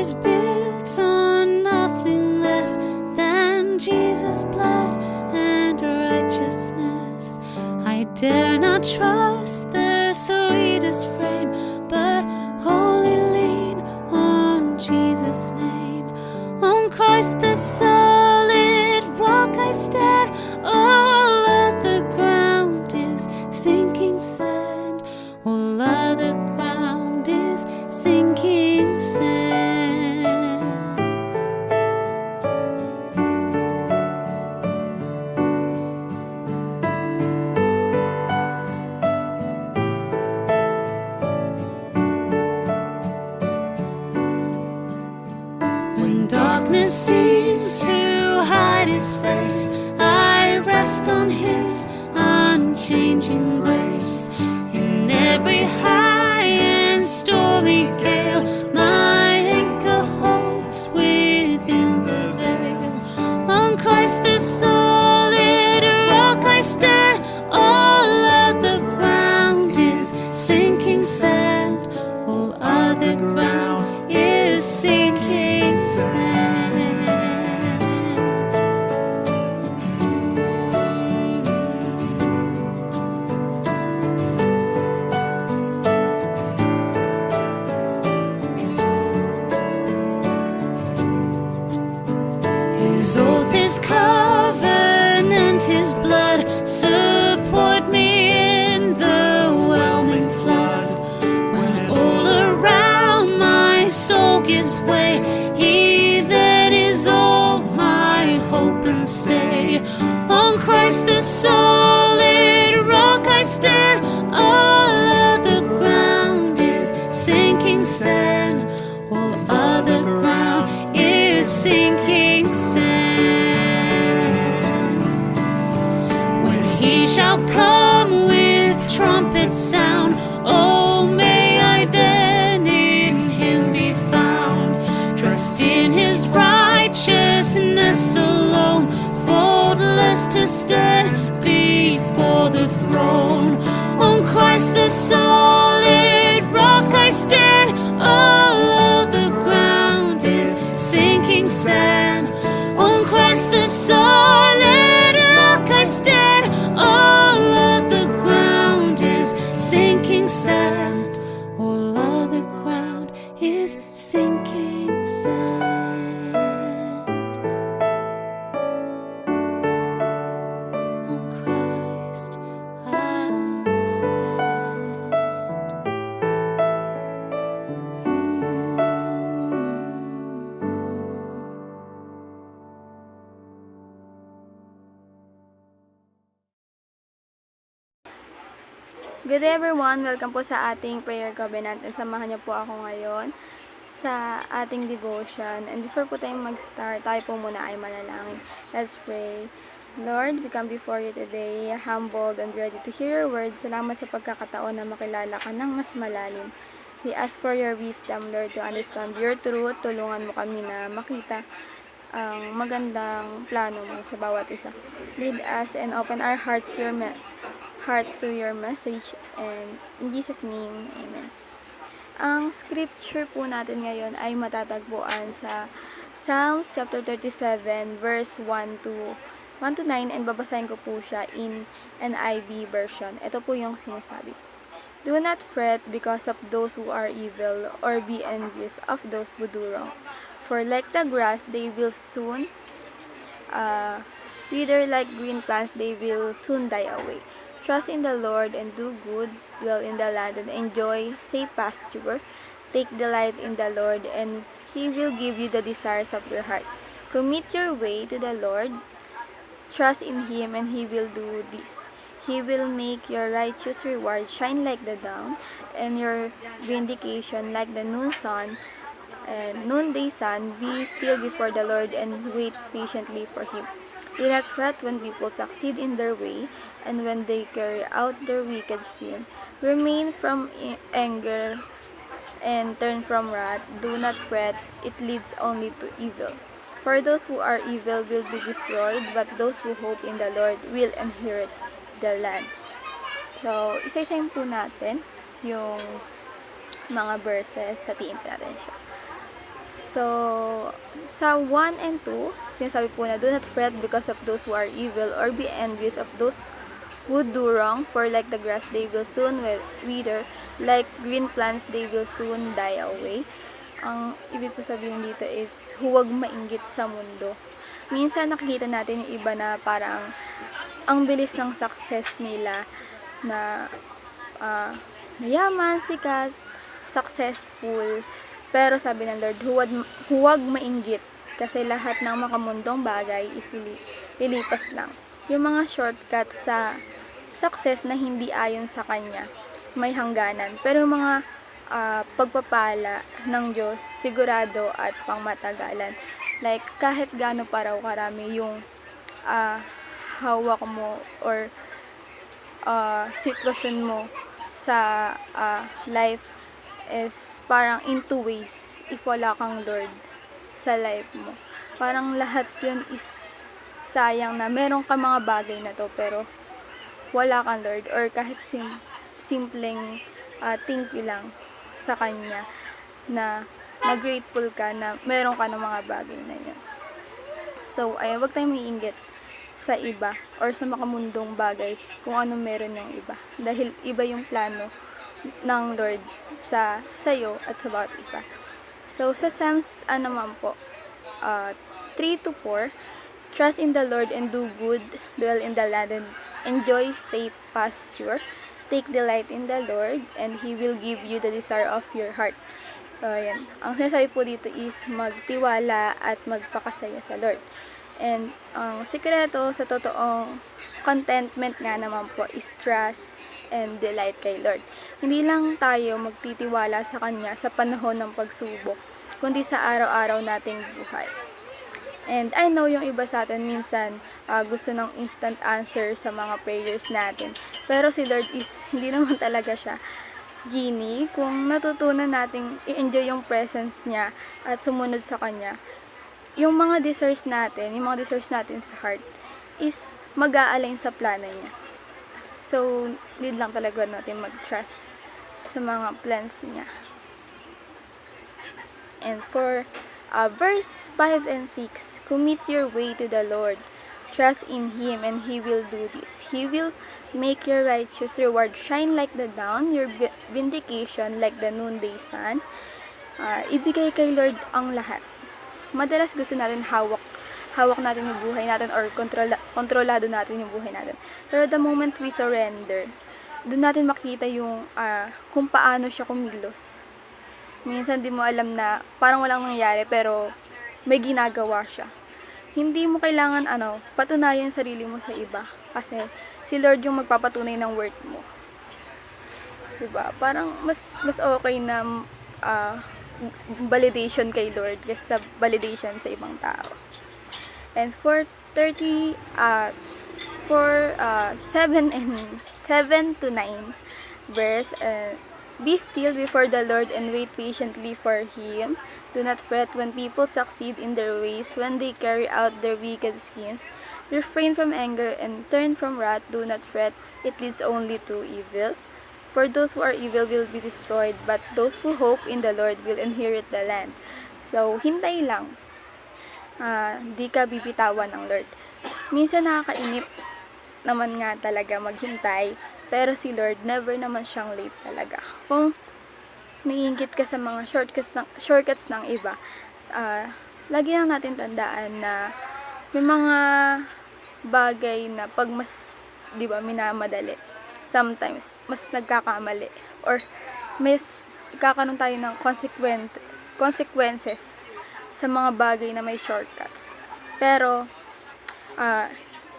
is built on nothing less than Jesus' blood and righteousness. I dare not trust the sweetest frame, but wholly lean on Jesus' name. On Christ the solid rock I stand, all other ground is sinking sand. All other ground is sinking sand. When darkness seems to hide his face, I rest on his unchanging grace. In every high and stormy gale, my anchor holds within the veil. On Christ the solid rock I stand, all other ground is sinking sand. All other ground is sinking sand. His oath, his covenant, his blood support me in the whelming flood. When all around my soul gives way, he that is all my hope and stay. On Christ the solid rock I stand, all other ground is sinking sand. All other ground is sinking sand. When he shall come with trumpet sound, oh, may I then in him be found. Trust in his righteousness alone, faultless to stand before the throne. On Christ the solid rock I stand, all other ground is sinking sand. On Christ the solid rock I stand, all other ground is sinking sand. All other ground is sinking sand. On Christ I stand. Good day everyone! Welcome po sa ating prayer covenant and samahan niyo po ako ngayon sa ating devotion. And before po tayong mag-start, tayo po muna ay manalangin. Let's pray. Lord, we come before you today, humbled and ready to hear your words. Salamat sa pagkakataon na makilala ka ng mas malalim. We ask for your wisdom, Lord, to understand your truth. Tulungan mo kami na makita ang magandang plano mo sa bawat isa. Lead us and open our hearts to your message, and in Jesus name, Amen. Ang scripture po natin ngayon ay matatagpuan sa Psalms chapter 37 verse 1 to 9, and babasahin ko po siya in NIV version. Ito po yung sinasabi. Do not fret because of those who are evil, or be envious of those who do wrong. For like the grass, they will soon wither, like green plants, they will soon die away. Trust in the Lord and do good, dwell in the land and enjoy safe pasture. Take delight in the Lord, and He will give you the desires of your heart. Commit your way to the Lord. Trust in Him, and He will do this. He will make your righteous reward shine like the dawn, and your vindication like the noonday sun. Be still before the Lord and wait patiently for Him. Do not fret when people succeed in their way, and when they carry out their wicked sin. Remain from anger and turn from wrath. Do not fret, it leads only to evil. For those who are evil will be destroyed, but those who hope in the Lord will inherit the land. So, isa-isahin po natin yung mga verses sa team natin siya. So, sa 1 and 2, sinasabi po na, do not fret because of those who are evil, or be envious of those who do wrong, for like the grass they will soon wither, like green plants they will soon die away. Ang ibig po sabihin dito is, huwag mainggit sa mundo. Minsan nakikita natin yung iba na parang ang bilis ng success nila, na mayaman, sikat, successful. Pero sabi ng Lord, huwag mainggit, kasi lahat ng makamundong bagay is lilipas lang. Yung mga shortcut sa success na hindi ayon sa Kanya, may hangganan. Pero yung mga pagpapala ng Diyos, sigurado at pangmatagalan. Like, kahit gaano pa raw karami yung hawak mo or sitwasyon mo sa life, is parang in two ways if wala kang Lord sa life mo. Parang lahat yun is sayang, na meron ka mga bagay na to pero wala kang Lord, or kahit simpleng thank you lang sa Kanya, na grateful ka na meron ka ng mga bagay na yun. So, ayun, wag tayong maiinggit sa iba or sa makamundong bagay kung ano meron yung iba, dahil iba yung plano ng Lord sa iyo at sa bawat isa. So, sa Psalms, naman po, 3-4, trust in the Lord and do good, dwell in the land and enjoy safe pasture. Take delight in the Lord, and He will give you the desire of your heart. Yan. Ang sinasabi po dito is magtiwala at magpakasaya sa Lord. And ang sikreto sa totoong contentment nga naman po is trust and delight kay Lord. Hindi lang tayo magtitiwala sa Kanya sa panahon ng pagsubok, kundi sa araw-araw nating buhay. And I know yung iba sa atin minsan gusto ng instant answer sa mga prayers natin. Pero si Lord is hindi naman talaga siya genie. Kung natutunan nating i-enjoy yung presence niya at sumunod sa Kanya, yung mga desires natin sa heart is mag-a-align sa plano niya. So, need lang talaga natin mag-trust sa mga plans niya. And for verse 5 and 6, commit your way to the Lord. Trust in Him, and He will do this. He will make your righteous reward shine like the dawn, your vindication like the noonday sun. Ibigay kay Lord ang lahat. Madalas gusto natin hawak natin yung buhay natin, or kontrolado natin yung buhay natin. Pero the moment we surrender, doon natin makita yung kung paano siya kumilos. Minsan di mo alam na parang walang nangyayari, pero may ginagawa siya. Hindi mo kailangan patunayan yung sarili mo sa iba, kasi si Lord yung magpapatunay ng worth mo. Diba? Parang mas okay na validation kay Lord kaysa sa validation sa ibang tao. And for 7 to 9 verse, be still before the Lord and wait patiently for Him. Do not fret when people succeed in their ways, when they carry out their wicked schemes. Refrain from anger and turn from wrath. Do not fret, it leads only to evil. For those who are evil will be destroyed, but those who hope in the Lord will inherit the land. So, hintay lang. Di ka bibitawan ng Lord. Minsan nakakainip naman nga talaga maghintay, pero si Lord never naman siyang late talaga. Kung naiinggit ka sa mga shortcuts ng iba, lagi lang natin tandaan na may mga bagay na pag mas, di ba, minamadali, sometimes mas nagkakamali, or mas kakaroon tayo ng consequences sa mga bagay na may shortcuts. Pero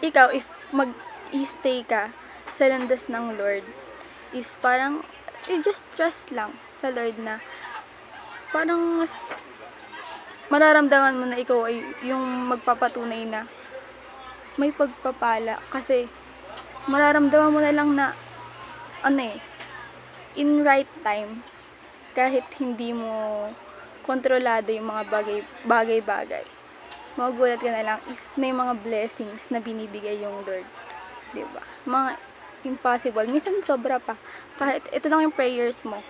ikaw, if mag-stay ka sa landas ng Lord, is parang just trust lang sa Lord, na parang mas mararamdaman mo na ikaw ay yung magpapatunay na may pagpapala, kasi mararamdaman mo na lang na in right time, kahit hindi mo kontrolado yung mga bagay-bagay, magugulat ka na lang is may mga blessings na binibigay yung Lord, diba? Mga impossible, minsan sobra pa, kahit ito lang yung prayers mo,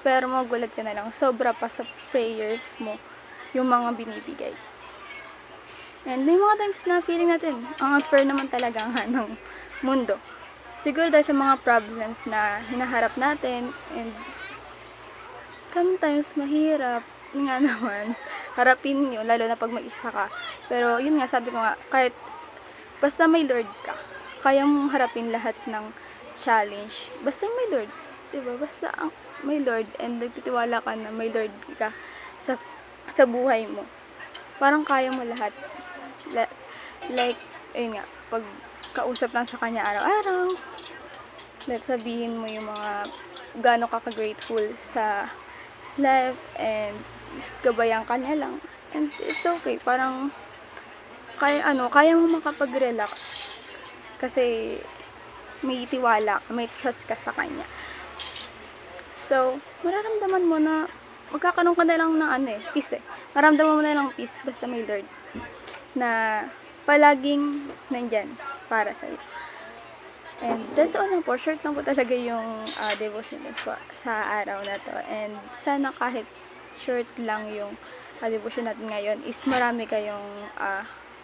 pero magugulat ka na lang, sobra pa sa prayers mo yung mga binibigay. And may mga times na feeling natin, ang unfair naman talaga nga ng mundo. Siguro dahil sa mga problems na hinaharap natin, and sometimes mahirap, yun nga naman, harapin yun, lalo na pag mag-isa ka. Pero yun nga, sabi ko nga, kahit basta may Lord ka, kaya mong harapin lahat ng challenge. Basta may Lord, diba? Basta may Lord and nagtitiwala ka na may Lord ka sa buhay mo. Parang kaya mo lahat. Like, ayun nga, pag kausap lang sa kanya araw-araw, like sabihin mo yung mga gaano ka ka-grateful sa life and just gabayan ka niya lang. And it's okay, parang kaya mo makapag-relax kasi may tiwala, may trust ka sa kanya. So, mararamdaman mo na magkakaroon ka na lang ng peace eh. Mararamdaman mo na lang peace basta may Lord na palaging nandyan para sa'yo. And that's all lang po. Short lang po talaga yung devotion po sa araw na to. And sana kahit short lang yung devotion natin ngayon is marami kayong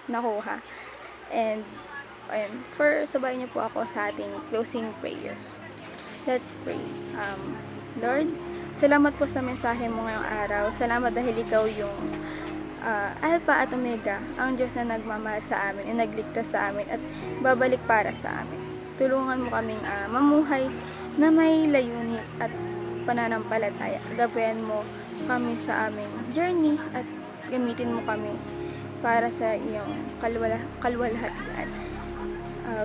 nakuha. And sabayan niyo po ako sa ating closing prayer. Let's pray. Lord, salamat po sa mensahe mo ngayong araw. Salamat dahil ikaw yung Alpha at Omega, ang Diyos na nagmamahal sa amin, at nagligtas sa amin at babalik para sa amin. Tulungan mo kaming mamuhay na may layunin at pananampalataya. Gabayan mo kami sa aming journey at gamitin mo kami para sa iyong kalwalhatian.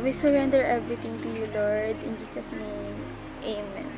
We surrender everything to you, Lord. In Jesus' name, Amen.